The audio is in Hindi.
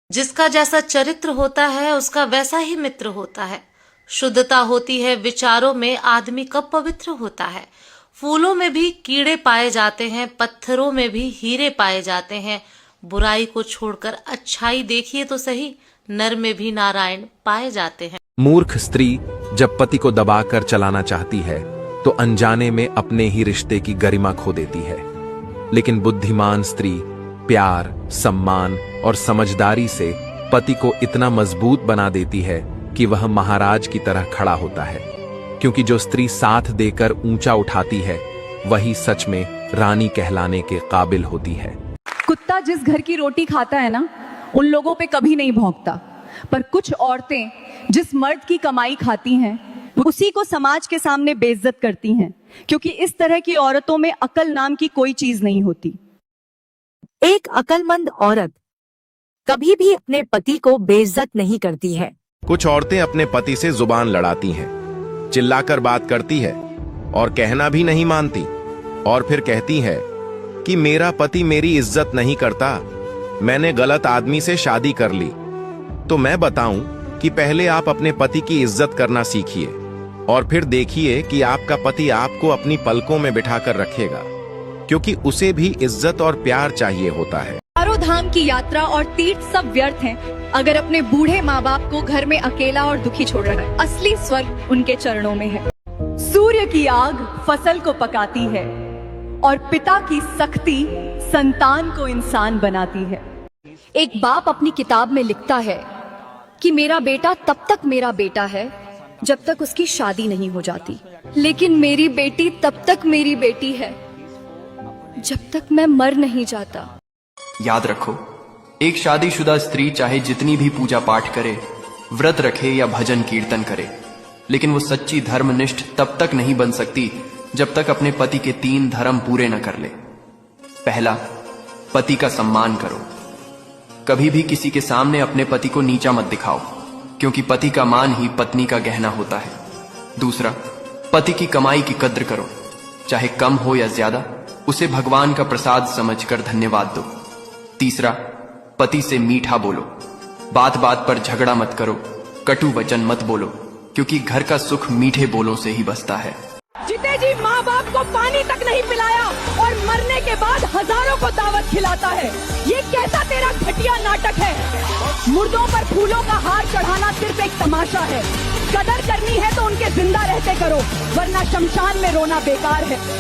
जिसका जैसा चरित्र होता है उसका वैसा ही मित्र होता है। शुद्धता होती है विचारों में, आदमी कब पवित्र होता है। फूलों में भी कीड़े पाए जाते हैं, पत्थरों में भी हीरे पाए जाते हैं। बुराई को छोड़कर अच्छाई देखिए तो सही, नर में भी नारायण पाए जाते हैं। मूर्ख स्त्री जब पति को दबाकर चलाना चाहती है तो अनजाने में अपने ही रिश्ते की गरिमा खो देती है, लेकिन बुद्धिमान स्त्री प्यार, सम्मान और समझदारी से पति को इतना मजबूत बना देती है कि वह महाराज की तरह खड़ा होता है, क्योंकि जो स्त्री साथ देकर ऊंचा उठाती है वही सच में रानी कहलाने के काबिल होती है। कुत्ता जिस घर की रोटी खाता है ना, उन लोगों पे कभी नहीं भौंकता, पर कुछ औरतें जिस मर्द की कमाई खाती हैं उसी को समाज के सामने बेइज्जत करती हैं, क्योंकि इस तरह की औरतों में अकल नाम की कोई चीज नहीं होती। एक अकलमंद औरत कभी भी अपने पति को बेइज्जत नहीं करती है। कुछ औरतें अपने पति से जुबान लड़ाती हैं, चिल्लाकर बात करती है और कहना भी नहीं मानती, और फिर कहती है कि मेरा पति मेरी इज्जत नहीं करता, मैंने गलत आदमी से शादी कर ली। तो मैं बताऊं कि पहले आप अपने पति की इज्जत करना सीखिए और फिर देखिए कि आपका पति आपको अपनी पलकों में बिठाकर रखेगा, क्योंकि उसे भी इज्जत और प्यार चाहिए होता है। चारों धाम की यात्रा और तीर्थ सब व्यर्थ हैं अगर अपने बूढ़े माँ बाप को घर में अकेला और दुखी छोड़ रहा है। असली स्वर्ग उनके चरणों में है। सूर्य की आग फसल को पकाती है और पिता की सख्ती संतान को इंसान बनाती है। एक बाप अपनी किताब में लिखता है कि मेरा बेटा तब तक मेरा बेटा है जब तक उसकी शादी नहीं हो जाती, लेकिन मेरी बेटी तब तक मेरी बेटी है जब तक मैं मर नहीं जाता। याद रखो, एक शादीशुदा स्त्री चाहे जितनी भी पूजा पाठ करे, व्रत रखे या भजन कीर्तन करे, लेकिन वो सच्ची धर्मनिष्ठ तब तक नहीं बन सकती जब तक अपने पति के 3 धर्म पूरे न कर ले। पहला, पति का सम्मान करो। कभी भी किसी के सामने अपने पति को नीचा मत दिखाओ, क्योंकि पति का मान ही पत्नी का गहना होता है। दूसरा, पति की कमाई की कद्र करो, चाहे कम हो या ज्यादा, उसे भगवान का प्रसाद समझकर धन्यवाद दो। तीसरा, पति से मीठा बोलो, बात बात पर झगड़ा मत करो, कटु वचन मत बोलो, क्योंकि घर का सुख मीठे बोलों से ही बसता है। जीते जी माँ बाप को पानी तक नहीं पिलाया और मरने के बाद हजारों को दावत खिलाता है। ये कैसा तेरा घटिया नाटक है। मुर्दों पर फूलों का हार चढ़ाना सिर्फ एक तमाशा है। कदर करनी है तो उनके जिंदा रहते करो, वरना शमशान में रोना बेकार है।